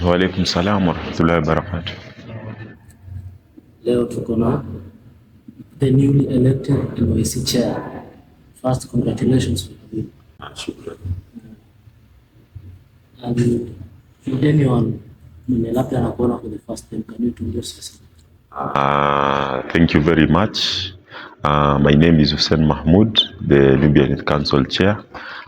Wa alaikum salam wa rahmatullahi wa barakatuh. Leo tuko na the newly elected NYC chair. First, congratulations for you. Shukran. And if anyone mwenye labda anakuona for the first time, can you introduce yourself? Thank you very much. My name is Hussein Mahmud, the Nubian Youth Council chair.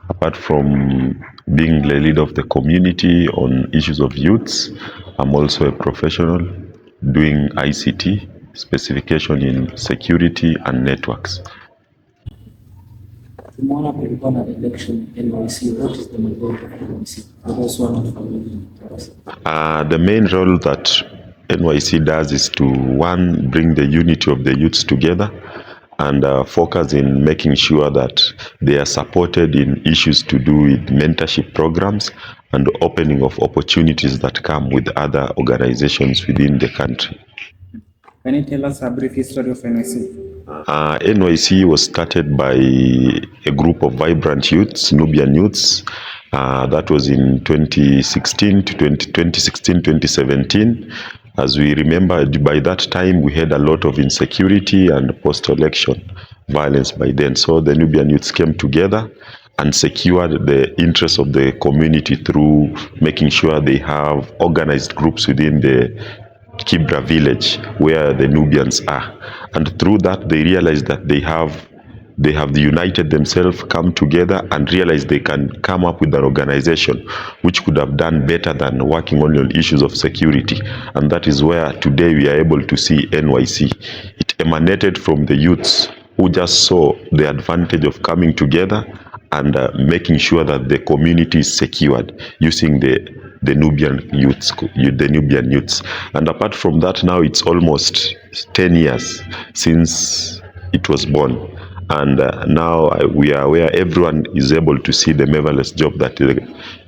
Apart from being the leader of the community on issues of youths, I'm also a professional doing ICT, specification in security and networks. Tumeona kulikuwa na election NYC. What is the mandate of NYC? For those who are not familiar. The main role that NYC does is to, one, bring the unity of the youths together and focus in making sure that they are supported in issues to do with mentorship programs and the opening of opportunities that come with other organizations within the country. Can you tell us a brief history of NYC? NYC was started by a group of vibrant youths, Nubian youths. That was in 2017. As we remember, by that time we had a lot of insecurity and post-election violence by then. So the Nubian youths came together and secured the interests of the community through making sure they have organized groups within the Kibra village where the Nubians are. And through that they realized that they have united themselves, come together and realized they can come up with an organization which could have done better than working only on issues of security. And that is where today we are able to see NYC. It emanated from the youths who just saw the advantage of coming together and making sure that the community is secured using the Nubian youths. And apart from that, now it's almost 10 years since it was born. And now we are where everyone is able to see the marvelous job that the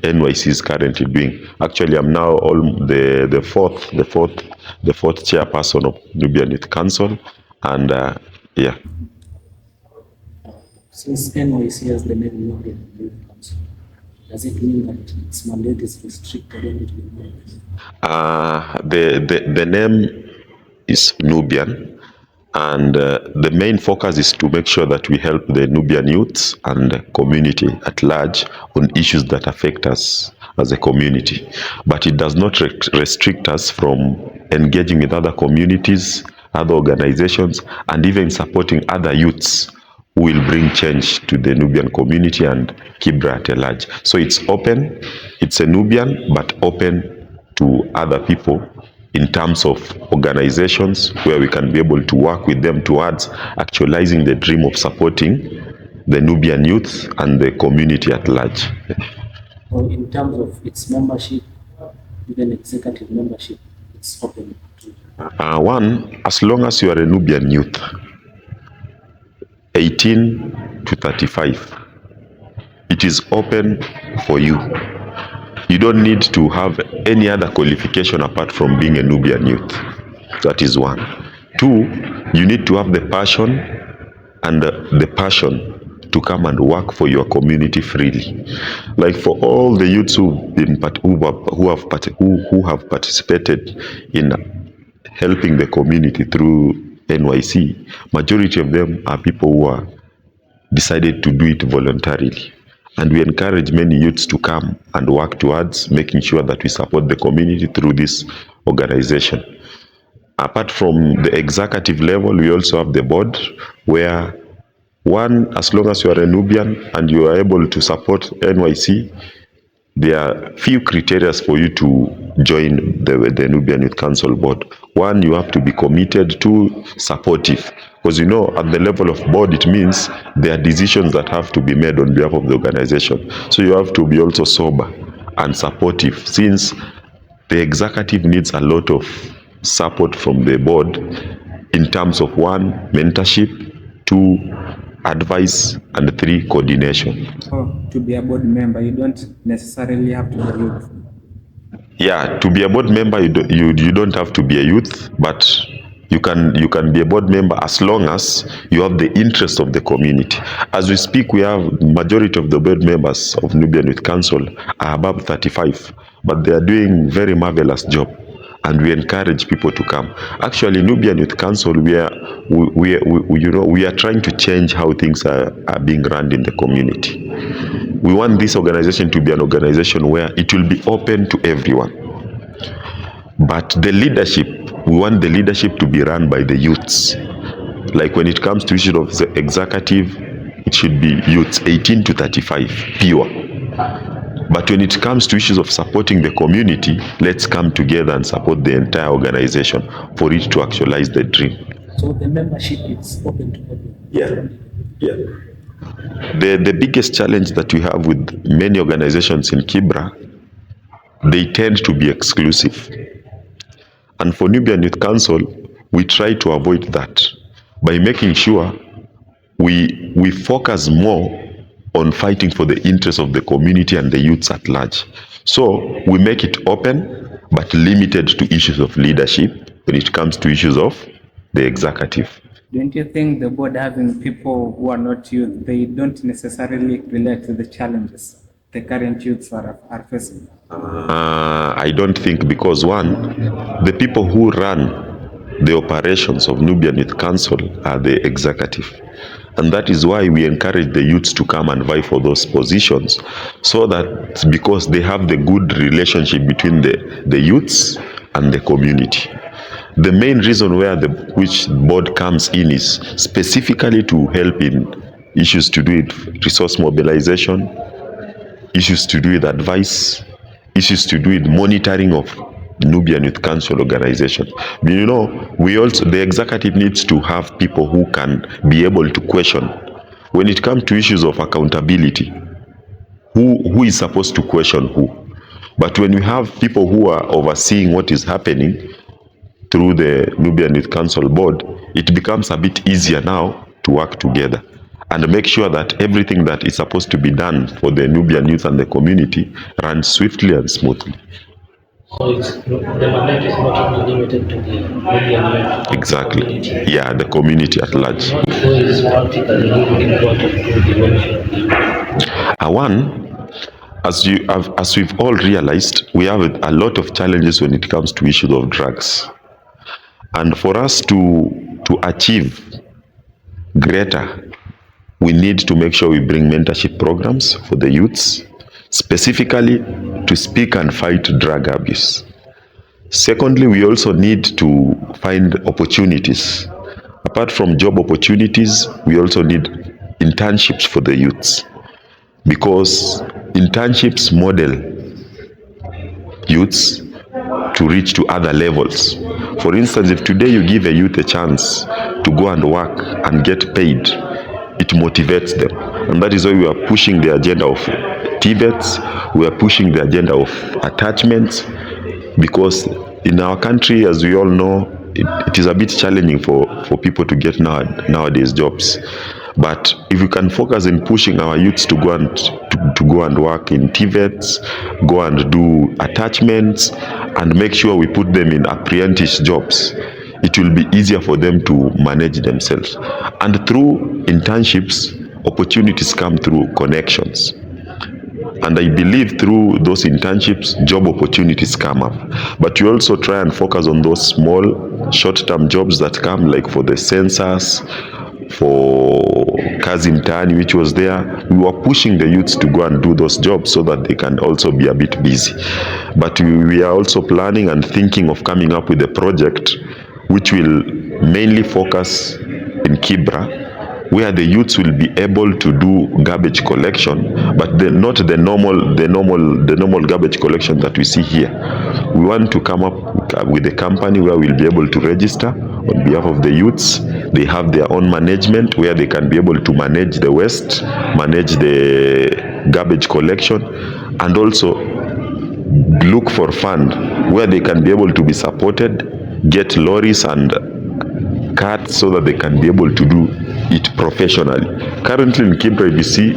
NYC is currently doing. Actually, I'm now the fourth chairperson of Nubian Youth Council, and yeah. Since NYC has the name Nubian Youth Council, does it mean that its mandate is restricted only to the The name is Nubian. And the main focus is to make sure that we help the Nubian youths and the community at large on issues that affect us as a community. But it does not restrict us from engaging with other communities, other organizations, and even supporting other youths who will bring change to the Nubian community and Kibra at large. So it's open, it's a Nubian, but open to other people in terms of organizations where we can be able to work with them towards actualizing the dream of supporting the Nubian youth and the community at large. Well, in terms of its membership, even executive membership, it's open to one, as long as you are a Nubian youth, 18 to 35, it is open for you. You don't need to have any other qualification apart from being a Nubian youth. That is one. Two, you need to have the passion and the passion to come and work for your community freely. Like for all the youths who have participated in helping the community through NYC, majority of them are people who are decided to do it voluntarily. And we encourage many youths to come and work towards making sure that we support the community through this organization. Apart from the executive level, we also have the board where, one, as long as you are a Nubian and you are able to support NYC, there are few criteria for you to join the Nubian Youth Council board. One, you have to be committed. Two, supportive. Because you know, at the level of board, it means there are decisions that have to be made on behalf of the organization. So you have to be also sober and supportive, since the executive needs a lot of support from the board in terms of, one, mentorship, two, advice, and three, coordination. To be a board member, you don't necessarily have to be a youth. Yeah, to be a board member, you don't have to be a youth, but You can be a board member as long as you have the interest of the community. As we speak, we have majority of the board members of Nubian Youth Council are above 35, but they are doing very marvelous job, and we encourage people to come. Actually, Nubian Youth Council, we are trying to change how things are being run in the community. We want this organization to be an organization where it will be open to everyone. But the leadership, we want the leadership to be run by the youths. Like when it comes to issues of the executive, it should be youths 18 to 35, pure. But when it comes to issues of supporting the community, let's come together and support the entire organization for it to actualize the dream. So the membership is open to everyone? Yeah. The biggest challenge that we have with many organizations in Kibra, they tend to be exclusive. And for Nubian Youth Council, we try to avoid that by making sure we focus more on fighting for the interests of the community and the youths at large. So we make it open, but limited to issues of leadership when it comes to issues of the executive. Don't you think the board having people who are not youth, they don't necessarily relate to the challenges the current youths are facing? I don't think, because one, the people who run the operations of Nubian Youth Council are the executive. And that is why we encourage the youths to come and vie for those positions, so that because they have the good relationship between the youths and the community. The main reason where which board comes in is specifically to help in issues to do with resource mobilization, issues to do with advice, issues to do with monitoring of Nubian Youth Council organization. You know, the executive needs to have people who can be able to question. When it comes to issues of accountability, who is supposed to question who? But when we have people who are overseeing what is happening through the Nubian Youth Council board, it becomes a bit easier now to work together and make sure that everything that is supposed to be done for the Nubian youth and the community runs swiftly and smoothly. So the mandate is not only limited to the Nubian youth. Exactly. Community. Yeah, the community at large. So is practically important to the welfare. One, as we've all realized, we have a lot of challenges when it comes to issues of drugs. And for us to achieve greater, we need to make sure we bring mentorship programs for the youths, specifically to speak and fight drug abuse. Secondly, we also need to find opportunities. Apart from job opportunities, we also need internships for the youths, because internships model youths to reach to other levels. For instance, if today you give a youth a chance to go and work and get paid, it motivates them. And that is why we are pushing the agenda of TVETs, we are pushing the agenda of attachments, because in our country, as we all know, it is a bit challenging for people to get nowadays jobs. But if we can focus in pushing our youths to go and work in TVETs, go and do attachments, and make sure we put them in apprentice jobs, it will be easier for them to manage themselves. And through internships, opportunities come through connections. And I believe through those internships, job opportunities come up. But we also try and focus on those small, short-term jobs that come, like for the census, for Kazi Mtaani, which was there. We were pushing the youths to go and do those jobs so that they can also be a bit busy. But we are also planning and thinking of coming up with a project which will mainly focus in Kibra, where the youths will be able to do garbage collection, but not the normal garbage collection that we see here. We want to come up with a company where we'll be able to register on behalf of the youths. They have their own management where they can be able to manage the waste, manage the garbage collection, and also look for fund where they can be able to be supported, get lorries and carts so that they can be able to do it professionally. Currently in Kibra, you see,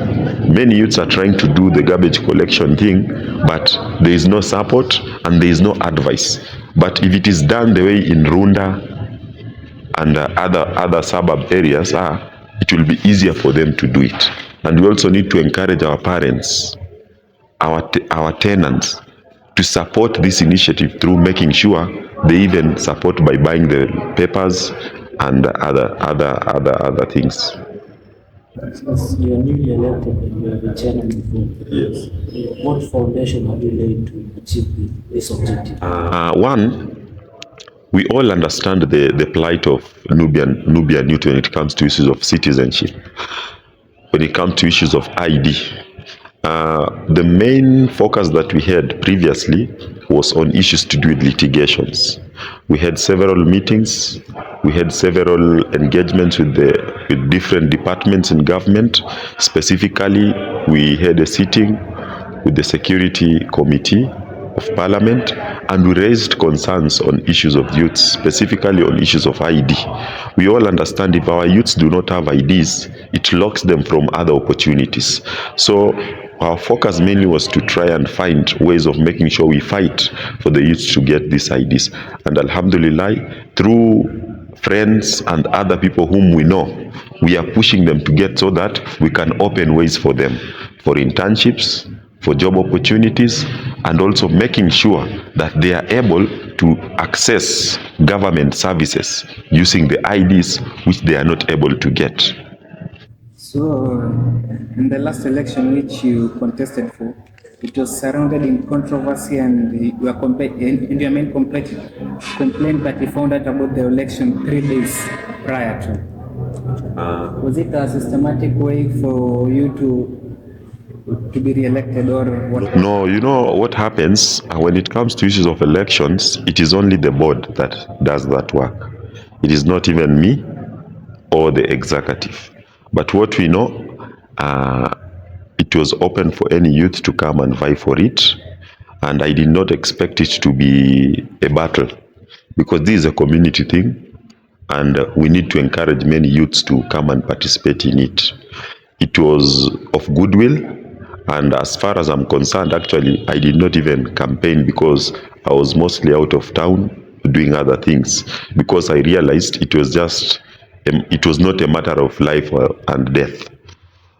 many youths are trying to do the garbage collection thing, but there is no support and there is no advice. But if it is done the way in Runda, and other suburb areas, it will be easier for them to do it. And we also need to encourage our parents, our tenants, to support this initiative through making sure they even support by buying the papers and other things. Since you are newly elected and you are the chairman of the Yes. what foundation have you laid to achieve this objective? One, we all understand the plight of Nubian youth when it comes to issues of citizenship, when it comes to issues of ID. The main focus that we had previously was on issues to do with litigations. We had several meetings, we had several engagements with different departments in government. Specifically, we had a sitting with the Security Committee of Parliament, and we raised concerns on issues of youth, specifically on issues of ID. We all understand if our youths do not have IDs, it locks them from other opportunities. So our focus mainly was to try and find ways of making sure we fight for the youth to get these IDs. And Alhamdulillah, through friends and other people whom we know, we are pushing them to get so that we can open ways for them, for internships, for job opportunities, and also making sure that they are able to access government services using the IDs which they are not able to get. So, in the last election which you contested for, it was surrounded in controversy, and your main complaint that you found out about the election 3 days prior to. Was it a systematic way for you to be re-elected, or what? No, you know what happens when it comes to issues of elections, it is only the board that does that work. It is not even me or the executive. But what we know, it was open for any youth to come and vie for it, and I did not expect it to be a battle, because this is a community thing, and we need to encourage many youths to come and participate in it. It was of goodwill, and as far as I'm concerned, actually, I did not even campaign because I was mostly out of town doing other things, because I realized it was not a matter of life and death.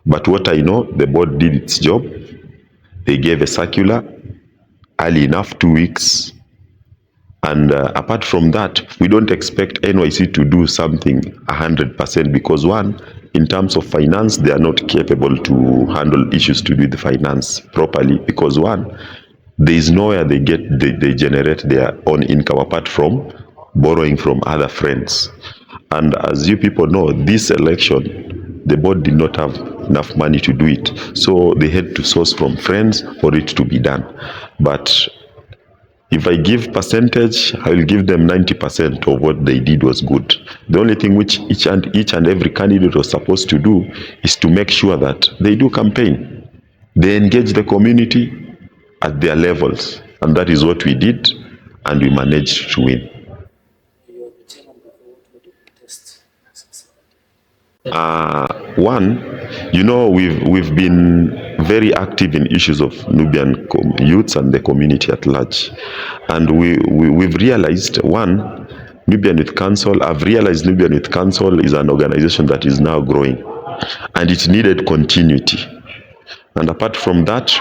But what I know, the board did its job. They gave a circular early enough, 2 weeks. And apart from that, we don't expect NYC to do something 100%, because one, in terms of finance, they are not capable to handle issues to do with the finance properly, because one, there is nowhere they generate their own income apart from borrowing from other friends. And as you people know, this election, the board did not have enough money to do it, so they had to source from friends for it to be done. But if I give percentage, I will give them 90% of what they did was good. The only thing which each and every candidate was supposed to do is to make sure that they do campaign. They engage the community at their levels. And that is what we did, and we managed to win. You are the chairman of the contest. One, you know, we've been very active in issues of Nubian youths and the community at large, and we've realized, one, Nubian Youth Council. I've realized Nubian Youth Council is an organization that is now growing, and it needed continuity. And apart from that,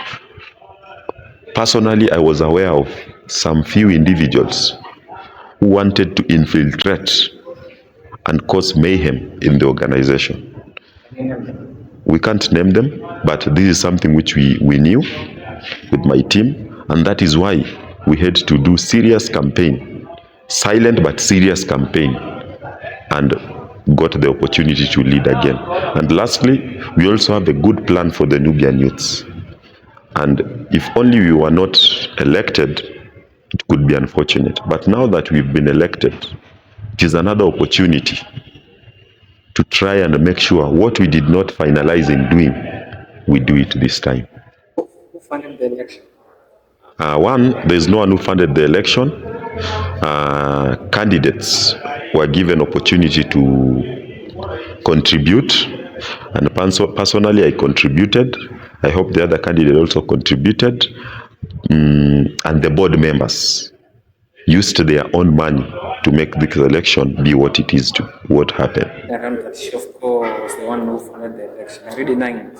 personally, I was aware of some few individuals who wanted to infiltrate and cause mayhem in the organization. We can't name them, but this is something which we knew with my team, and that is why we had to do serious campaign, silent but serious campaign, and got the opportunity to lead again. And lastly, we also have a good plan for the Nubian youths. And if only we were not elected, it could be unfortunate. But now that we've been elected, it is another opportunity to try and make sure what we did not finalize in doing, we do it this time. Who funded the election? One, there is no one who funded the election. Candidates were given opportunity to contribute, and personally I contributed. I hope the other candidate also contributed, and the board members used their own money to make this election be what it is, to what happened. Around that Shofko was the one who funded the election. Are you denying it?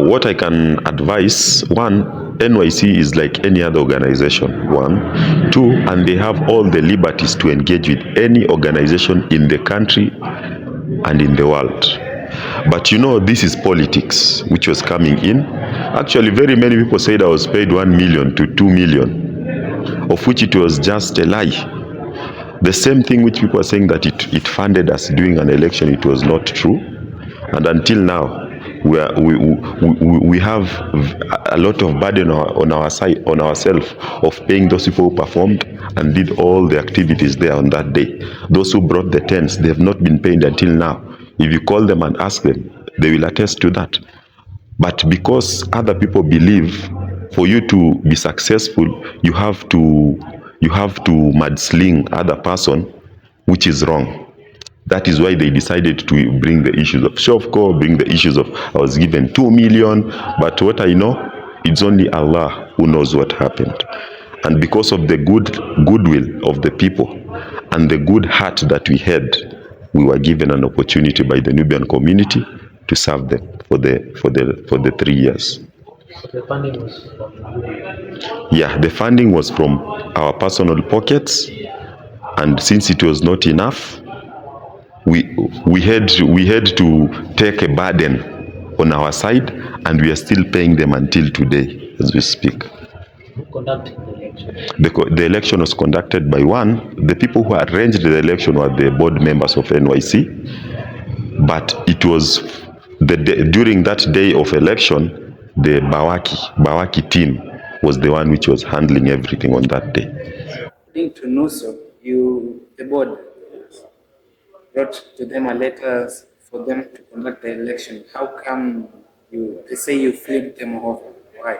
What I can advise, one, NYC is like any other organization, one. Two, and they have all the liberties to engage with any organization in the country and in the world. But you know, this is politics which was coming in. Actually, very many people said I was paid 1 million to 2 million, of which it was just a lie. The same thing which people are saying that it funded us during an election, it was not true. And until now, we have a lot of burden on our side, on ourselves, of paying those people who performed and did all the activities there on that day. Those who brought the tents, they have not been paid until now. If you call them and ask them, they will attest to that. But because other people believe for you to be successful, you have to mudsling other person, which is wrong. That is why they decided to bring the issues of Shofko, bring the issues of I was given 2 million, but what I know, it's only Allah who knows what happened. And because of the goodwill of the people and the good heart that we had, we were given an opportunity by the Nubian community to serve them for the 3 years. The funding was from you. Yeah, the funding was from our personal pockets, and since it was not enough, we had to take a burden on our side, and we are still paying them until today as we speak. Who conducted the election? The election was conducted by the people who arranged the election were the board members of NYC, but it was during that day of election, the Bawaki team was the one which was handling everything on that day. According to NUSO, the board wrote to them a letter for them to conduct the election. How come they say you flipped them over? Why?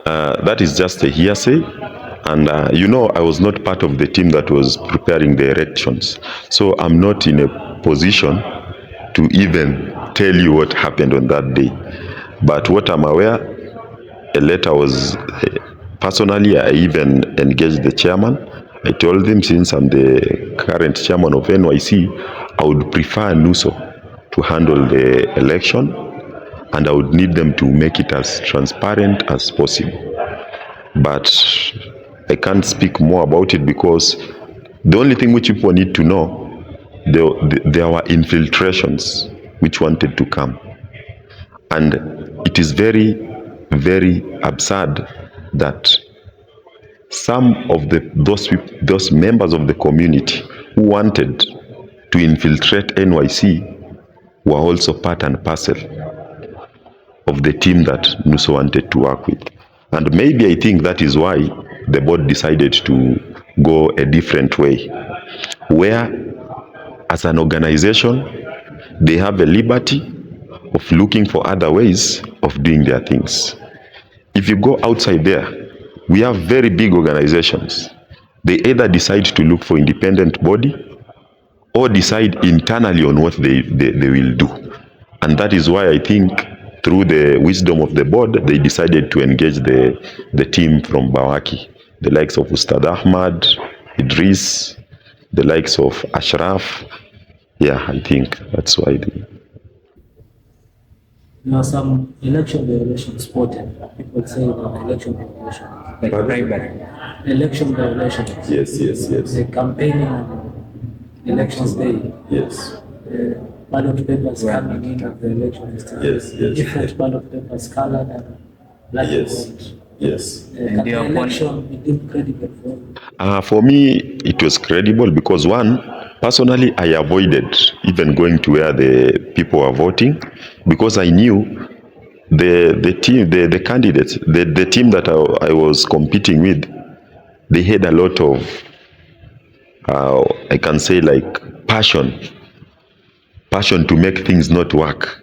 That is just a hearsay, and you know, I was not part of the team that was preparing the elections, so I'm not in a position to even tell you what happened on that day. But what I'm aware, a letter was, personally, I even engaged the chairman. I told him, since I'm the current chairman of NYC, I would prefer NUSO to handle the election, and I would need them to make it as transparent as possible. But I can't speak more about it, because the only thing which people need to know, there were infiltrations which wanted to come. And it is very, very absurd that some of those members of the community who wanted to infiltrate NYC were also part and parcel of the team that NUSO wanted to work with. And maybe I think that is why the board decided to go a different way, where as an organization, they have a liberty of looking for other ways of doing their things. If you go outside there, we have very big organizations. They either decide to look for independent body or decide internally on what they will do. And that is why I think, through the wisdom of the board, they decided to engage the team from Bawaki, the likes of Ustad Ahmad, Idris, the likes of Ashraf. Yeah, I think that's why they... There are some election violations spotted. People say that election violations. Like bribery. Election violations. Yes. The campaigning on elections day. Yes. Ballot papers coming in of the election day. Different ballot papers colored and black and white. Yes. Can the election be deemed credible For me, it was credible because, one, personally, I avoided even going to where the people were voting, because I knew the team, the candidates, the team that I was competing with, they had a lot of, I can say, like passion to make things not work.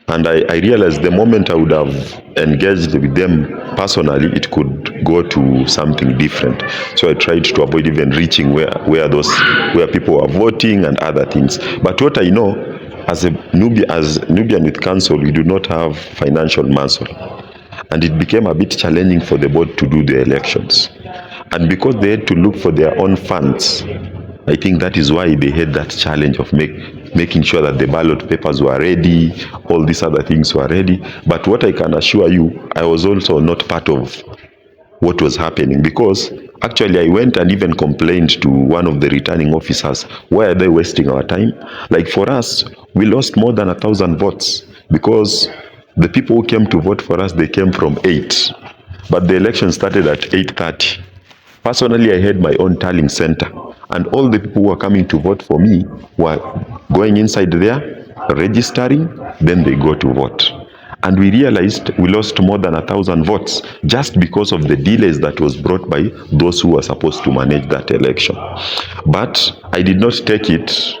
And I realized the moment I would have engaged with them personally, it could go to something different. So I tried to avoid even reaching where people were voting and other things. But what I know, as Nubian Youth Council, we do not have financial muscle. And it became a bit challenging for the board to do the elections. And because they had to look for their own funds, I think that is why they had that challenge of making sure that the ballot papers were ready, all these other things were ready. But what I can assure you, I was also not part of what was happening, because actually I went and even complained to one of the returning officers. Why are they wasting our time? Like, for us, we lost more than 1,000 votes because the people who came to vote for us, they came from 8, but the election started at 8:30. Personally, I had my own tallying center, and all the people who were coming to vote for me were going inside there, registering, then they go to vote. And we realized we lost more than 1,000 votes just because of the delays that was brought by those who were supposed to manage that election. But I did not take it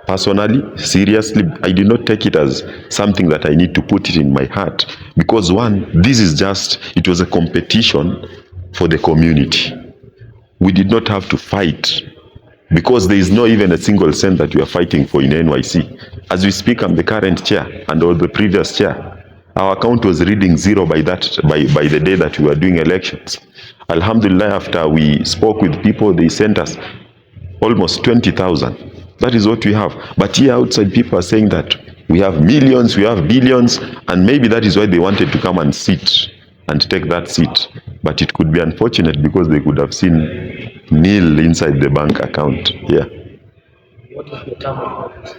personally, seriously. I did not take it as something that I need to put it in my heart, because one, it was a competition for the community. We did not have to fight, because there is not even a single cent that we are fighting for in NYC. As we speak, I'm the current chair, and or the previous chair. Our account was reading zero by the day that we were doing elections. Alhamdulillah, after we spoke with people, they sent us almost 20,000. That is what we have. But here outside, people are saying that we have millions, we have billions, and maybe that is why they wanted to come and sit and take that seat. But it could be unfortunate, because they could have seen nil inside the bank account. Yeah. What is the term of office?